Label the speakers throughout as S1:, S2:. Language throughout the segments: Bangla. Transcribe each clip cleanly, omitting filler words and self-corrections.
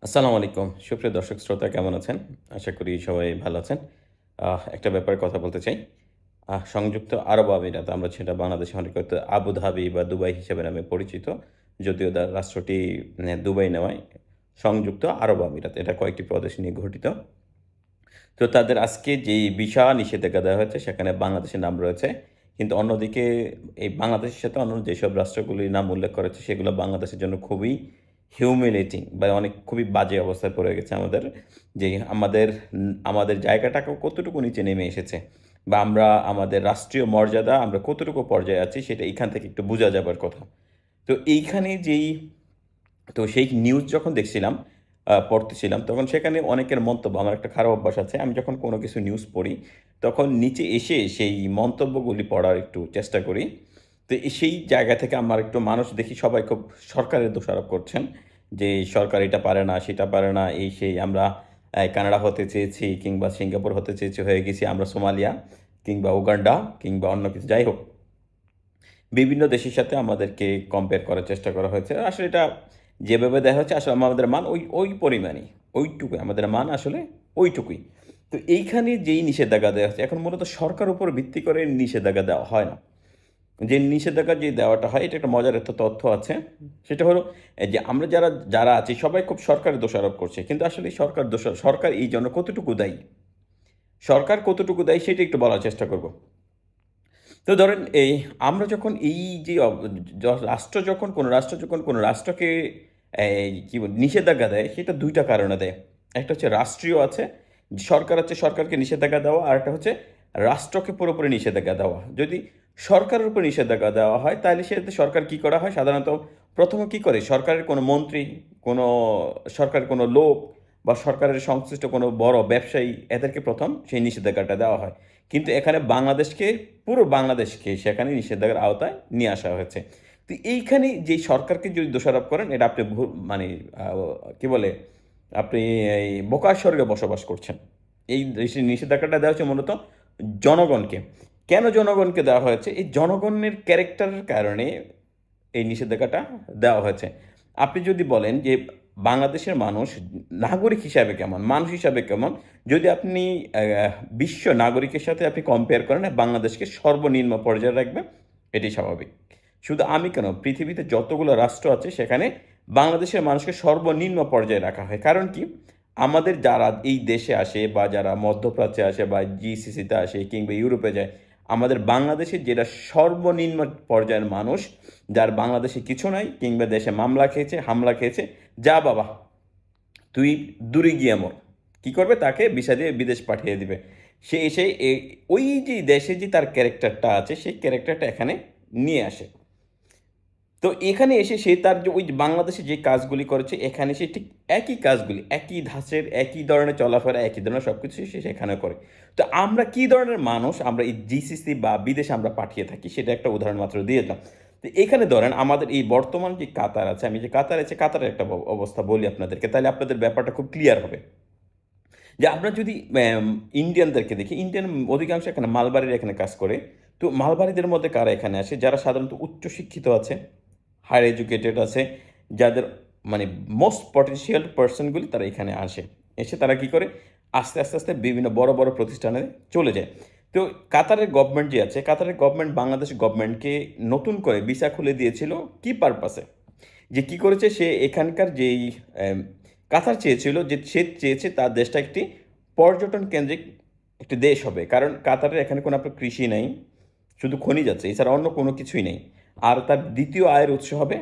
S1: আসসালামু আলাইকুম। সুপ্রিয় দর্শক শ্রোতা কেমন আছেন? আশা করি সবাই ভালো আছেন। একটা ব্যাপারে কথা বলতে চাই। সংযুক্ত আরব আমিরাত আমরা সেটা বাংলাদেশে অনেক হয়তো আবুধাবি বা দুবাই হিসেবে নামে পরিচিত। যদিও রাষ্ট্রটি দুবাই নেওয়ায় সংযুক্ত আরব আমিরাত। এটা কয়েকটি প্রদেশ নিয়ে গঠিত। তো তাদের আজকে যেই ভিসা নিষেধাজ্ঞা দেওয়া হয়েছে সেখানে বাংলাদেশের নাম রয়েছে। কিন্তু অন্যদিকে এই বাংলাদেশের সাথে অন্য যেসব রাষ্ট্রগুলির নাম উল্লেখ করা হয়েছে সেগুলো বাংলাদেশের জন্য খুবই হিউমিলেটিং বা অনেক খুবই বাজে অবস্থায় পড়ে গেছে আমাদের। যে আমাদের জায়গাটাকেও কতটুকু নিচে নেমে এসেছে বা আমরা আমাদের রাষ্ট্রীয় মর্যাদা আমরা কতটুকু পর্যায়ে আছি সেটা এইখান থেকে একটু বোঝা যাবার কথা। তো এইখানে সেই নিউজ যখন দেখছিলাম, পড়তেছিলাম, তখন সেখানে অনেকের মন্তব্য আমার একটা খারাপ অভ্যাস আছে। আমি যখন কোনো কিছু নিউজ পড়ি, তখন নিচে এসে সেই মন্তব্যগুলি পড়ার একটু চেষ্টা করি। তো সেই জায়গা থেকে আমার একটু মানুষ দেখি সবাই খুব সরকারের দোষারোপ করছেন। যে সরকার এটা পারে না, সেটা পারে না, এই সেই আমরা কানাডা হতে চেয়েছি কিংবা সিঙ্গাপুর হতে চেয়েছি হয়ে গেছি আমরা সোমালিয়া কিংবা উগান্ডা কিংবা অন্য কিছু। যাই হোক, বিভিন্ন দেশের সাথে আমাদেরকে কম্পেয়ার করার চেষ্টা করা হয়েছে। আসলে এটা যেভাবে দেখা হচ্ছে আসলে আমাদের মান ওই পরিমাণই, ওইটুকুই আমাদের মান আসলে ওইটুকুই। তো এইখানে যেই নিষেধাজ্ঞা দেওয়া হচ্ছে এখন মূলত সরকার উপর ভিত্তি করে নিষেধাজ্ঞা দেওয়া হয় না। যে নিষেধাজ্ঞা যে দেওয়াটা হয় এটা একটা মজার একটা তথ্য আছে। সেটা হলো যে আমরা যারা যারা আছি সবাই খুব সরকারের দোষারোপ করছে, কিন্তু আসলে সরকার এই জন্য কতটুকু দায়ী, সরকার কতটুকু দায়ী সেটা একটু বলার চেষ্টা করব। তো ধরেন আমরা যখন এই যে রাষ্ট্র যখন কোনো রাষ্ট্রকে কি বল নিষেধাজ্ঞা দেয় সেটা ২ টা কারণে দেয়। একটা হচ্ছে রাষ্ট্রীয় আছে, সরকার আছে সরকারকে নিষেধাজ্ঞা দেওয়া, আর একটা হচ্ছে রাষ্ট্রকে পুরোপুরি নিষেধাজ্ঞা দেওয়া। যদি সরকারের উপর নিষেধাজ্ঞা দেওয়া হয় তাহলে সেটাতে সরকার কি করা হয় সাধারণত প্রথমে কি করে সরকারের কোনো মন্ত্রী, কোনো সরকারের কোনো লোক বা সরকারের সংশ্লিষ্ট কোনো বড় ব্যবসায়ী এদেরকে প্রথম সেই নিষেধাজ্ঞাটা দেওয়া হয়। কিন্তু এখানে পুরো বাংলাদেশকে সেখানে নিষেধাজ্ঞার আওতায় নিয়ে আসা হয়েছে। তো এইখানে যে সরকারকে যদি দোষারোপ করেন এটা আপনি মানে কি বলে আপনি এই বোকার স্বর্গে বসবাস করছেন। এই নিষেধাজ্ঞাটা দেওয়া হচ্ছে মূলত জনগণকে। কেন জনগণকে দেওয়া হয়েছে? এই জনগণের ক্যারেক্টারের কারণে এই নিষেধাজ্ঞাটা দেওয়া হয়েছে। আপনি যদি বলেন যে বাংলাদেশের মানুষ নাগরিক হিসাবে কেমন, মানুষ হিসাবে কেমন, যদি আপনি বিশ্ব নাগরিকের সাথে আপনি কম্পেয়ার করেন, বাংলাদেশকে সর্বনিম্ন পর্যায়ে রাখবেন, এটি স্বাভাবিক। শুধু আমি কেন, পৃথিবীতে যতগুলো রাষ্ট্র আছে সেখানে বাংলাদেশের মানুষকে সর্বনিম্ন পর্যায়ে রাখা হয়। কারণ কি? আমাদের যারা এই দেশে আসে বা যারা মধ্যপ্রাচ্যে আসে বা জিসিসিতে আসে কিংবা ইউরোপে যায়, আমাদের বাংলাদেশের যেটা সর্বনিম্ন পর্যায়ের মানুষ, যার বাংলাদেশে কিছু নাই কিংবা দেশে মামলা খেয়েছে, হামলা খেয়েছে, যা বাবা তুই দূরে গিয়ে মর, কী করবে? তাকে ভিসা দিয়ে বিদেশ পাঠিয়ে দিবে। সে এসে ওই যে দেশে যে তার ক্যারেক্টারটা আছে সেই ক্যারেক্টারটা এখানে নিয়ে আসে। তো এখানে এসে সে তার যে ওই যে বাংলাদেশে যে কাজগুলি করেছে এখানে সে ঠিক একই কাজগুলি, একই ধাঁচের, একই ধরনের চলাফেরা, একই ধরনের সব কিছু সে সেখানে করে। তো আমরা কী ধরনের মানুষ আমরা এই জিসিসি বা বিদেশে আমরা পাঠিয়ে থাকি সেটা একটা উদাহরণ মাত্র দিয়ে দিলাম। তো এখানে ধরেন আমাদের এই বর্তমান যে কাতার আছে, আমি যে কাতার আছে কাতারের একটা অবস্থা বলি আপনাদেরকে, তাহলে আপনাদের ব্যাপারটা খুব ক্লিয়ার হবে। যে আমরা যদি ইন্ডিয়ানদেরকে দেখি, ইন্ডিয়ান অধিকাংশ এখানে মালবাড়ির এখানে কাজ করে। তো মালবাড়িদের মধ্যে কারা এখানে আসে? যারা সাধারণত উচ্চশিক্ষিত আছে, হায়ার এডুকেটেড আছে, যাদের মানে মোস্ট পটেনশিয়াল পার্সনগুলি তারা এখানে আসে। এসে তারা কি করে? আস্তে আস্তে আস্তে বিভিন্ন বড় বড় প্রতিষ্ঠানে চলে যায়। তো কাতারের গভর্নমেন্ট যে আছে, কাতারের গভর্নমেন্ট বাংলাদেশ গভর্নমেন্টকে নতুন করে ভিসা খুলে দিয়েছিল কি পারপাসে? যে কি করেছে সে এখানকার যেই কাতার চেয়েছিল যে সে চেয়েছে তার দেশটা একটি পর্যটন কেন্দ্রিক একটি দেশ হবে। কারণ কাতারের এখানে কোনো আপনার কৃষি নাই, শুধু খনিজ আছে, এছাড়া অন্য কোনো কিছুই নেই। আর তার দ্বিতীয় আয়ের উৎস হবে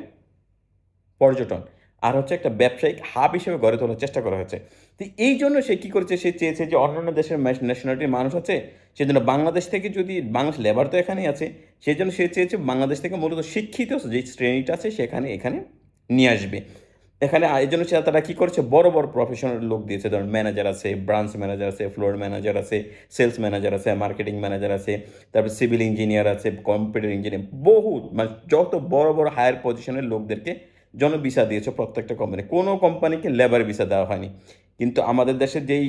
S1: পর্যটন। আর হচ্ছে একটা ব্যবসায়িক হাব হিসেবে গড়ে তোলার চেষ্টা করা হয়েছে। তো এই জন্য সে কী করেছে? সে চেয়েছে যে অন্যান্য দেশের ন্যাশনালিটির মানুষ আছে, সেজন্য বাংলাদেশ থেকে যদি বাংলাদেশ লেবার তো এখানেই আছে, সেজন্য সে চেয়েছে বাংলাদেশ থেকে মূলত শিক্ষিত যে শ্রেণীটা আছে সেখানে এখানে নিয়ে আসবে। এখানে এই জন্য তারা কী করেছে? বড় বড় প্রফেশনাল লোক দিয়েছে। ধরুন ম্যানেজার আছে, ব্রাঞ্চ ম্যানেজার আছে, ফ্লোর ম্যানেজার আছে, সেলস ম্যানেজার আছে, মার্কেটিং ম্যানেজার আছে, তারপর সিভিল ইঞ্জিনিয়ার আছে, কম্পিউটার ইঞ্জিনিয়ার, বহু মানে যত বড় বড় হায়ার পজিশনের লোকদেরকে জন ভিসা দিয়েছে প্রত্যেকটা কোম্পানি। কোনো কোম্পানিকে লেবার ভিসা দেওয়া হয়নি। কিন্তু আমাদের দেশের যেই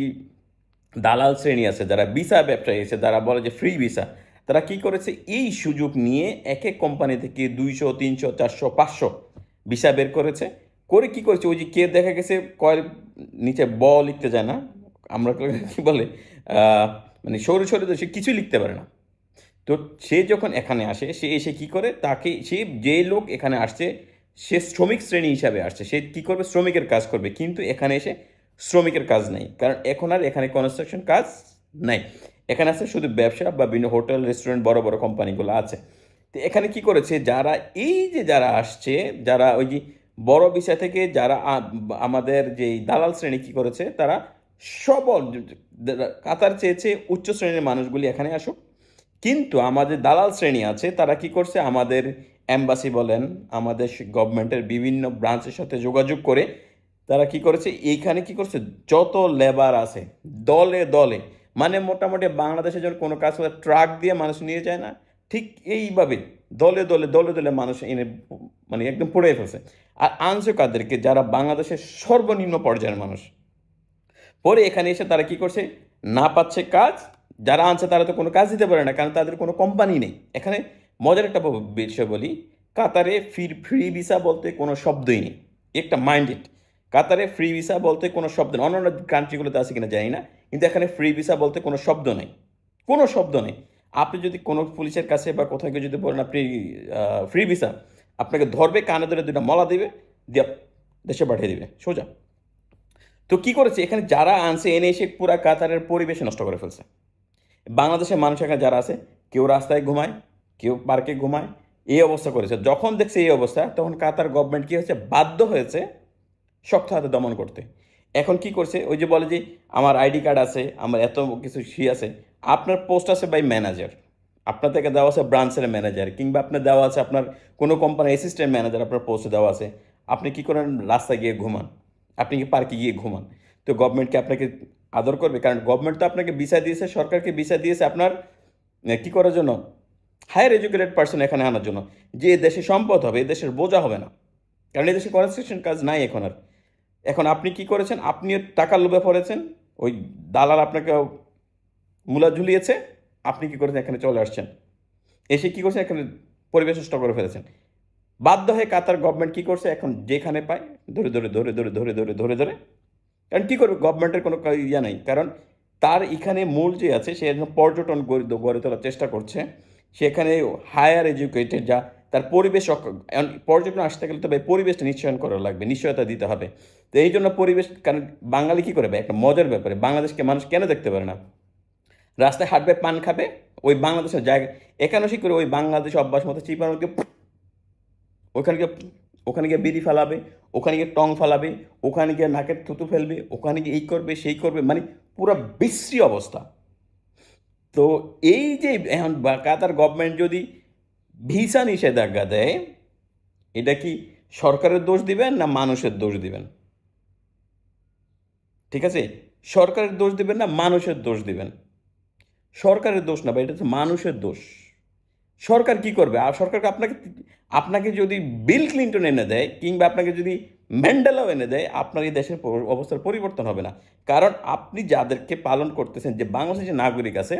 S1: দালাল শ্রেণী আছে, যারা ভিসা ব্যবসায়ী আছে, যারা বলে যে ফ্রি ভিসা, তারা কি করেছে? এই সুযোগ নিয়ে এক এক কোম্পানি থেকে ২০০, ৩০০, ৪০০, ৫০০ ভিসা বের করেছে। করে কি করেছে, ওই যে কে দেখা গেছে কয়ের নিচে লিখতে যায় না, আমরা কি বলে আহ, মানে সরু সরু তো সে কিছুই লিখতে পারে না। তো সে যখন এখানে আসে, সে এসে কি করে, তাকে সে যে লোক এখানে আসছে সে শ্রমিক শ্রেণী হিসাবে আসছে, সে কি করবে, শ্রমিকের কাজ করবে, কিন্তু এখানে এসে শ্রমিকের কাজ নাই, কারণ এখন আর এখানে কনস্ট্রাকশন কাজ নাই। এখানে আছে শুধু ব্যবসা বা বিভিন্ন হোটেল রেস্টুরেন্ট বড় বড় কোম্পানিগুলো আছে। তো এখানে কি করেছে, যারা এই যে যারা আসছে, যারা ওই যে বড় বিষয় থেকে যারা আমাদের যে দালাল শ্রেণী কি করেছে, তারা সবল কাতার চেয়েছে উচ্চ শ্রেণীর মানুষগুলি এখানে আসুক, কিন্তু আমাদের দালাল শ্রেণী আছে তারা কি করছে, আমাদের এম্বাসি বলেন, আমাদের গভর্নমেন্টের বিভিন্ন ব্রাঞ্চের সাথে যোগাযোগ করে তারা কি করেছে, এইখানে কি করছে, যত লেবার আছে দলে দলে, মানে মোটামুটি বাংলাদেশে যখন কোনো কাজ করে ট্রাক দিয়ে মানুষ নিয়ে যায় না, ঠিক এইভাবে দলে দলে দলে দলে মানুষ এনে মানে একদম পড়ে ফেলছে। আর আনছে কাদেরকে, যারা বাংলাদেশের সর্বনিম্ন পর্যায়ের মানুষ, পরে এখানে এসে তারা কি করছে, না পাচ্ছে কাজ, যারা আনছে তারা তো কোনো কাজ দিতে পারে না, কারণ তাদের কোনো কোম্পানি নেই এখানে। মজার একটা বিষয় বলি, কাতারে ফ্রি ভিসা বলতে কোনো শব্দই নেই, একটা মাইন্ডেড। কাতারে ফ্রি ভিসা বলতে কোনো শব্দ নেই, অন্যান্য কান্ট্রিগুলোতে আছে কিনা জানি না, কিন্তু এখানে ফ্রি ভিসা বলতে কোনো শব্দ নেই, কোনো শব্দ নেই। আপনি যদি কোনো পুলিশের কাছে বা কোথাও গিয়ে যদি বলেন আপনি ফ্রি ভিসা, আপনাকে ধরবে, কানে ধরে দুটা মলা দিবে, দিয়ে দেশে পাঠিয়ে দিবে সোজা। তো কি করেছে, এখানে যারা আনছে এনে এসে পুরা কাতারের পরিবেশ নষ্ট করে ফেলছে। বাংলাদেশের মানুষ এখানে যারা আছে, কেউ রাস্তায় ঘুমায়, কেউ পার্কে ঘুমায়, এই অবস্থা করেছে। যখন দেখছে এই অবস্থা, তখন কাতার গভর্নমেন্ট কি হয়েছে, বাধ্য হয়েছে শক্ত হাতে দমন করতে। এখন কি করছে, ওই যে বলে যে আমার আইডি কার্ড আছে, আমার এত কিছু আছে, আপনার পোস্ট আছে বাই ম্যানেজার, আপনার থেকে দেওয়া আছে ব্রাঞ্চের ম্যানেজার, কিংবা আপনার দেওয়া আছে আপনার কোনো কোম্পানির অ্যাসিস্ট্যান্ট ম্যানেজার, আপনার পোস্টে দেওয়া আছে। আপনি কি করেন, রাস্তায় গিয়ে ঘুমান, আপনি কি পার্কে গিয়ে ঘুমান, তো গভর্নমেন্টকে আপনাকে আদর করবে? কারণ গভর্নমেন্ট তো আপনাকে ভিসা দিয়েছে, সরকারকে ভিসা দিয়েছে আপনার কি করার জন্য, হায়ার এডুকেটেড পার্সন এখানে আনার জন্য, যে দেশে সম্পদ হবে, এ দেশের বোঝা হবে না, কারণ এই দেশে কনস্ট্রাকশন কাজ নাই এখন আর। এখন আপনি কি করেছেন, আপনি টাকার লোভে পড়েছেন, ওই দালাল আপনাকে মূলা ঝুলিয়েছে, আপনি কি করেছেন, এখানে চলে আসছেন, এসে কি করছেন, এখানে পরিবেশ নষ্ট করে ফেলেছেন। বাধ্য হয়ে কাতার গভর্নমেন্ট কি করছে, এখন যেখানে পায় ধরে ধরে ধরে ধরে ধরে ধরে ধরে ধরে, কারণ কী করবে, গভর্নমেন্টের কোনো ইয়া নেই, কারণ তার এখানে মূল যে আছে সে একজন পর্যটন গড়ে তোলার চেষ্টা করছে, সেখানে হায়ার এডুকেটেড যা তার পরিবেশ পর্যটন আসতে গেলে তবে পরিবেশটা নিশ্চয়ন করা লাগবে, নিশ্চয়তা দিতে হবে। তো এই জন্য পরিবেশ, কারণ বাঙালি কী করবে, একটা মজার ব্যাপারে, বাংলাদেশকে মানুষ কেন দেখতে পারে না, রাস্তায় হাঁটবে, পান খাবে, ওই বাংলাদেশের জায়গা একানশি করে ওই বাংলাদেশ অভ্যাস মতো চিপার মধ্যে ওখানে গিয়ে ওখানে গিয়ে বিড়ি ফেলাবে, ওখানে গিয়ে টং ফেলাবে, ওখানে গিয়ে নাকের থুতু ফেলবে, ওখানে গিয়ে এই করবে সেই করবে, মানে পুরো বিশ্রী অবস্থা। তো এই যে এখন কাতার গভর্নমেন্ট যদি ভিসা নিষেধাজ্ঞা দেয়, এটা কি সরকারের দোষ দিবেন না মানুষের দোষ দিবেন? ঠিক আছে, সরকারের দোষ দিবেন না মানুষের দোষ দিবেন? সরকারের দোষ না ভাই, এটা হচ্ছে মানুষের দোষ। সরকার কি করবে, আর সরকারকে আপনাকে আপনাকে যদি বিল ক্লিন্টন এনে দেয়, কিংবা আপনাকে যদি ম্যান্ডেলাও এনে দেয়, আপনার এই দেশের অবস্থার পরিবর্তন হবে না। কারণ আপনি যাদেরকে পালন করতেছেন, যে বাংলাদেশের যে নাগরিক আছে,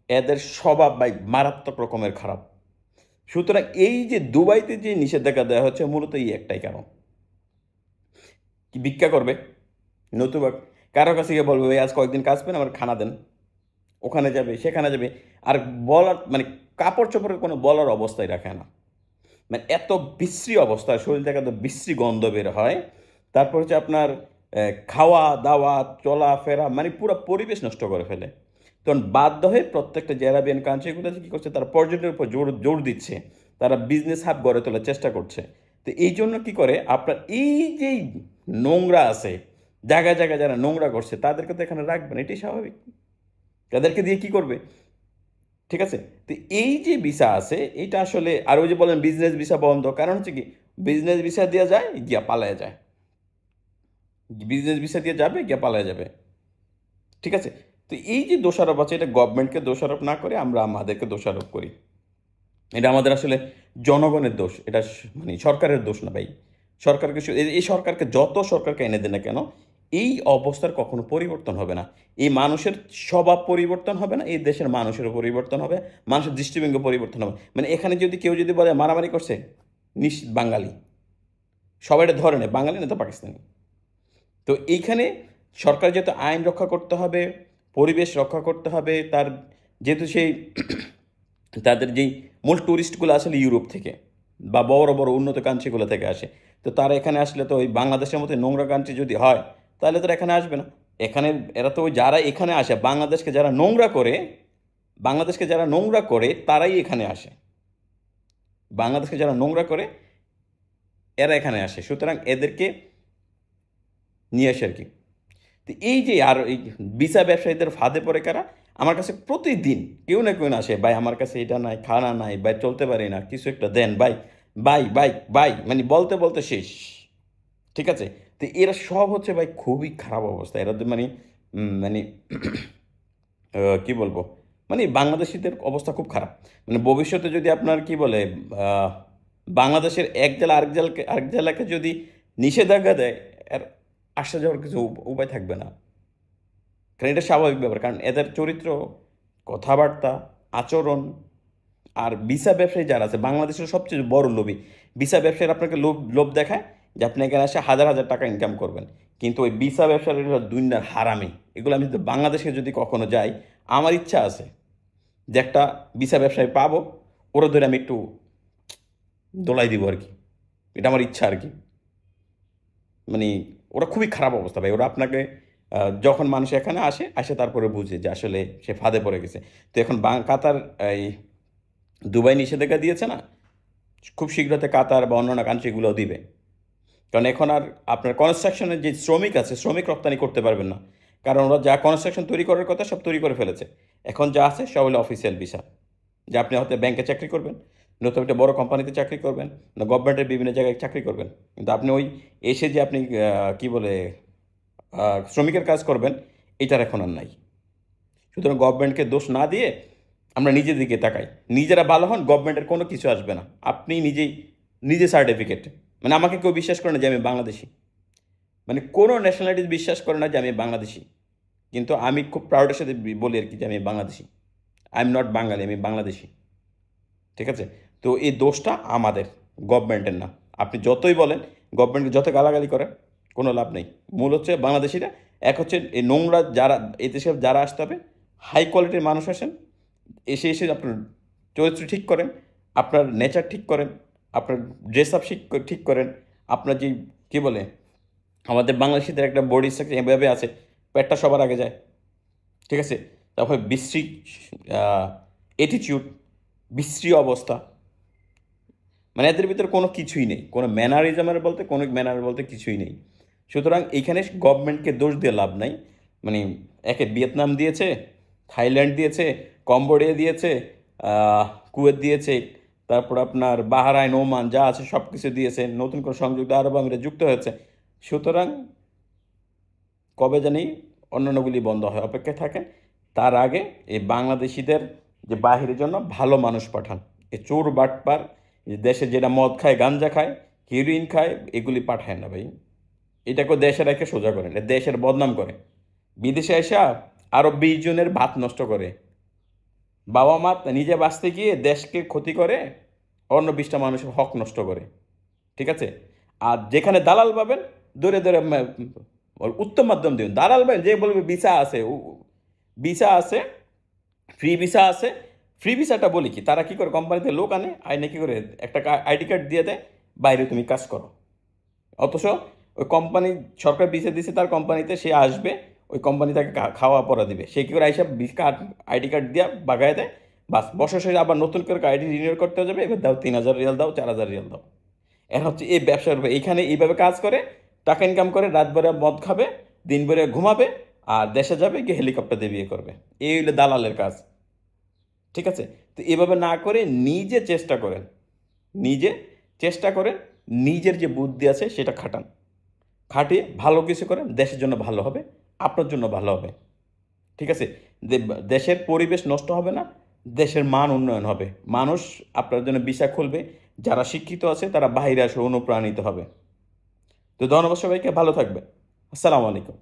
S1: এদের স্বভাব ভাই মারাত্মক রকমের খারাপ। সুতরাং এই যে দুবাইতে যে নিষেধাজ্ঞা দেওয়া হচ্ছে, মূলত এই একটাই কারণ, কি ভিক্ষা করবে, নতুবা কারো কাছে গিয়ে বলবে ভাই আজ কয়েকদিন কাজ পেন, আমার খানা দেন, ওখানে যাবে সেখানে যাবে, আর বলার মানে কাপড় চোপড়ের কোনো বলার অবস্থায় রাখে না, মানে এত বিশ্রী অবস্থা, শরীর থেকে এত বিশ্রী গন্ধ বের হয়। তারপর হচ্ছে আপনার খাওয়া দাওয়া চলাফেরা, মানে পুরো পরিবেশ নষ্ট করে ফেলে। তখন বাধ্য হয়ে প্রত্যেকটা যে আরাবিয়ান কান্ট্রিগুলো কী করছে, তারা পর্যটনের উপর জোর জোর দিচ্ছে, তারা বিজনেস হাব গড়ে তোলার চেষ্টা করছে। তো এই জন্য কী করে, আপনার এই যে নোংরা আছে, জায়গায় জায়গায় যারা নোংরা করছে তাদেরকে তো এখানে রাখবেন, এটাই স্বাভাবিক। তাদেরকে দিয়ে কি করবে, ঠিক আছে? তো এই যে ভিসা আছে এটা আসলে, আর ওই যে বলেন বিজনেস ভিসা বন্ধ, কারণ হচ্ছে কি, বিজনেস ভিসা দেওয়া যায়, গিয়া পালায় যায়, বিজনেস ভিসা দিয়ে যাবে, গিয়া পালায় যাবে, ঠিক আছে? তো এই যে দোষারোপ আছে, এটা গভর্নমেন্টকে দোষারোপ না করে আমরা আমাদেরকে দোষারোপ করি। এটা আমাদের আসলে জনগণের দোষ, এটা মানে সরকারের দোষ না ভাই। সরকারকে এই সরকারকে যত সরকারকে এনে দেয় না কেন, এই অবস্থার কখনো পরিবর্তন হবে না। এই মানুষের স্বভাব পরিবর্তন হবে না, এই দেশের মানুষেরও পরিবর্তন হবে, মানুষের দৃষ্টিভঙ্গি পরিবর্তন হবে। মানে এখানে যদি কেউ যদি বলে মারামারি করছে, নিশ্চিত বাঙালি, সবাই এটা ধরে নেয় বাঙালি না তো পাকিস্তানি। তো এইখানে সরকার যেহেতু আইন রক্ষা করতে হবে, পরিবেশ রক্ষা করতে হবে, তার যেহেতু সেই তাদের যেই মূল টুরিস্টগুলো আসলে ইউরোপ থেকে বা বড় বড় উন্নত কান্ট্রিগুলো থেকে আসে, তো তারা এখানে আসলে তো ওই বাংলাদেশের মতো নোংরা কান্ট্রি যদি হয় তাহলে তো এখানে আসবে না। এখানে এরা তো ওই যারা এখানে আসে বাংলাদেশকে যারা নোংরা করে তারাই এখানে আসে। বাংলাদেশকে যারা নোংরা করে এরা এখানে আসে, সুতরাং এদেরকে নিয়ে আসে আর কি। তো এই যে আর এই ভিসা ব্যবসায়ীদের ফাঁদে পড়ে কারা, আমার কাছে প্রতিদিন কেউ না কেউ না আসে, ভাই আমার কাছে এটা নাই, খানা নাই, ভাই চলতে পারি না, কিছু একটা দেন ভাই, ভাই ভাই ভাই, মানে বলতে বলতে শেষ। ঠিক আছে, তো এরা সব হচ্ছে ভাই খুবই খারাপ অবস্থা। এরা তো মানে মানে কি বলবো, মানে বাংলাদেশিদের অবস্থা খুব খারাপ। মানে ভবিষ্যতে যদি আপনার কি বলে আহ, বাংলাদেশের এক জেলা আরেক জেলাকে যদি নিষেধাজ্ঞা দেয়, এর আসা যাওয়ার কিছু উপায় থাকবে না। কারণ এটা স্বাভাবিক ব্যাপার, কারণ এদের চরিত্র, কথাবার্তা, আচরণ। আর ভিসা ব্যবসায়ী যারা আছে বাংলাদেশের সবচেয়ে বড় লোভী ভিসা ব্যবসায়ীরা আপনাকে লোভ লোভ দেখায় যে আপনি এখানে এসে হাজার হাজার টাকা ইনকাম করবেন, কিন্তু ওই ভিসা ব্যবসায়ীরা দুনিয়ার হারামি। এগুলো আমি যদি বাংলাদেশে যদি কখনো যাই, আমার ইচ্ছা আছে যে একটা ভিসা ব্যবসায়ী পাবো, ওরা ধরে আমি একটু দোলাই দিব আর কি। এটা আমার ইচ্ছা আর কি। মানে ওরা খুবই খারাপ অবস্থা ভাই। ওরা আপনাকে যখন মানুষ এখানে আসে তারপরে বুঝে যে আসলে সে ফাঁদে পড়ে গেছে। তো এখন কাতার এই দুবাই নিষেধাজ্ঞা দিয়েছে না, খুব শীঘ্রতে কাতার বা অন্যান্য কান্ট্রিগুলোও দিবে। কারণ এখন আর আপনার কনস্ট্রাকশনের যে শ্রমিক আছে, শ্রমিক রপ্তানি করতে পারবেন না, কারণ ওরা যা কনস্ট্রাকশন তৈরি করার কথা সব তৈরি করে ফেলেছে। এখন যা আছে সব হলো অফিসিয়াল ভিসা, যে আপনি হয়তো ব্যাংকে চাকরি করবেন, নতুন একটা বড় কোম্পানিতে চাকরি করবেন, না গভর্নমেন্টের বিভিন্ন জায়গায় চাকরি করবেন, কিন্তু আপনি ওই এসে যে আপনি কি বলে শ্রমিকের কাজ করবেন, এটার এখন আর নাই। সুতরাং গভর্নমেন্টকে দোষ না দিয়ে আমরা নিজের দিকে তাকাই। নিজেরা ভালো হন, গভর্নমেন্টের কোনো কিছু আসবে না। আপনি নিজে সার্টিফিকেট, মানে আমাকে কেউ বিশ্বাস করে না যে আমি বাংলাদেশি, মানে কোনো ন্যাশনালিটি বিশ্বাস করে না যে আমি বাংলাদেশি, কিন্তু আমি খুব প্রাউডের সাথে বলি আর কি যে আমি বাংলাদেশি। আই এম নট বাঙালি, আমি বাংলাদেশি। ঠিক আছে, তো এই দোষটা আমাদের, গভর্নমেন্টের না। আপনি যতই বলেন, গভর্নমেন্টকে যত গালাগালি করেন, কোনো লাভ নেই। মূল হচ্ছে বাংলাদেশিরা। এক হচ্ছে এই নোংরা যারা এই দেশে যারা আসতে হবে, হাই কোয়ালিটির মানুষ আসেন, এসে আপনার চরিত্র ঠিক করেন, আপনার নেচার ঠিক করেন, আপনার ড্রেস আপ ঠিক করেন, আপনার যে কী বলে আমাদের বাংলাদেশিদের একটা বডি স্ট্রাকচার এভাবে আছে, পেটটা সবার আগে যায়। ঠিক আছে, তারপরে বিশ্রী অ্যাটিটিউড, বিশ্রী অবস্থা, মানে এদের ভিতরে কোনো কিছুই নেই, কোনো ম্যানার বলতে কিছুই নেই। সুতরাং এইখানে গভর্নমেন্টকে দোষ দিয়ে লাভ নাই। মানে একে ভিয়েতনাম দিয়েছে, থাইল্যান্ড দিয়েছে, কম্বোডিয়া দিয়েছে, কুয়েত দিয়েছে, তারপর আপনার বাহরাইন, ওমান যা আছে সব কিছু দিয়েছে, নতুন করে সংযুক্ত আরব আমিরাত যুক্ত হয়েছে। সুতরাং কবে জানি অন্যান্যগুলি বন্ধ হয়, অপেক্ষায় থাকেন। তার আগে এই বাংলাদেশিদের যে বাহিরের জন্য ভালো মানুষ পাঠান। এ চোর বাটপার যে দেশে যেটা মদ খায়, গাঞ্জা খায়, হিরোইন খায়, এগুলি পাঠায় না ভাই। এটাকে দেশে রেখে সোজা করেন, দেশের বদনাম করে। বিদেশে এসে আরও 20 জনের ভাত নষ্ট করে, বাবা মা নিজে বাঁচতে গিয়ে দেশকে ক্ষতি করে, অন্য 20টা মানুষের হক নষ্ট করে। ঠিক আছে, আর যেখানে দালাল পাবেন ধরে ধরে উত্তম মাধ্যম দিন। দালাল পাবেন যে বলবে ভিসা আছে, ফ্রি ভিসাটা বলি কি, তারা কি করে কোম্পানিতে লোক আনে কি করে একটা আইডি কার্ড দিয়ে দেয়, বাইরে তুমি কাজ করো। অথচ ওই কোম্পানি সরকার ভিসা দিছে তার কোম্পানিতে, সে আসবে, ওই কোম্পানি তাকে খাওয়া পড়া দিবে, সে কী করে আইসা আইডি কার্ড দিয়ে বাগায় দেয়, বাস বছর শেষে আবার নতুন করে আইডি রিনিউ করতে যাবে, এবার দাও 3000 রিয়াল দাও, 4000 রিয়াল দাও। এর হচ্ছে এই ব্যবসার এইখানে এইভাবে কাজ করে, টাকা ইনকাম করে, রাত ভরে মদ খাবে, দিন ভরে ঘুমাবে, আর দেশে যাবে গিয়ে হেলিকপ্টার দিয়ে বিয়ে করবে। এই হলো দালালের কাজ। ঠিক আছে, তো এভাবে না করে নিজে চেষ্টা করেন, নিজের যে বুদ্ধি আছে সেটা খাটিয়ে ভালো কিছু করেন, দেশের জন্য ভালো হবে, আপনার জন্য ভালো হবে। ঠিক আছে, দেশের পরিবেশ নষ্ট হবে না, দেশের মান উন্নয়ন হবে, মানুষ আপনার জন্য ভিসা খুলবে, যারা শিক্ষিত আছে তারা বাইরে আসলে অনুপ্রাণিত হবে। তো ধন্যবাদ সবাইকে, ভালো থাকবে। আসসালামু আলাইকুম।